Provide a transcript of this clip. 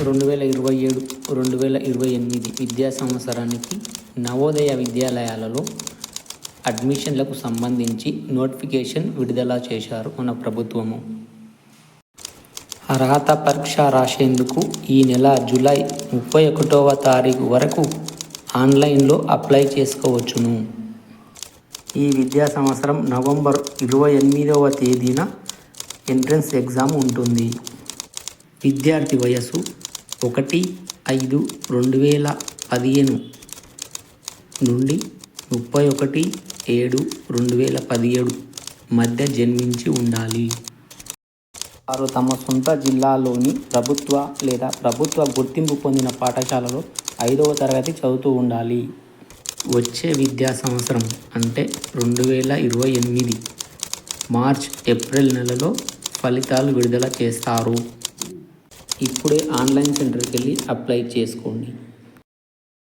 2027-2028 విద్యా సంవత్సరానికి నవోదయ విద్యాలయాలలో అడ్మిషన్లకు సంబంధించి నోటిఫికేషన్ విడుదల చేశారు మన ప్రభుత్వము. అర్హత పరీక్ష రాసేందుకు ఈ నెల జూలై 31వ తారీఖు వరకు ఆన్లైన్లో అప్లై చేసుకోవచ్చును. ఈ విద్యా సంవత్సరం నవంబర్ 28వ తేదీన ఎంట్రన్స్ ఎగ్జామ్ ఉంటుంది. విద్యార్థి వయస్సు 1/5/2015 నుండి 31/7/2017 మధ్య జన్మించి ఉండాలి. వారు తమ సొంత జిల్లాలోని ప్రభుత్వ లేదా ప్రభుత్వ గుర్తింపు పొందిన పాఠశాలలో 5వ తరగతి చదువుతూ ఉండాలి. వచ్చే విద్యా సంవత్సరం అంటే 2028 మార్చ్-ఏప్రిల్ నెలలో ఫలితాలు విడుదల చేస్తారు. ఇప్పుడే ఆన్లైన్ సెంటర్కి వెళ్ళి అప్లై చేసుకోండి.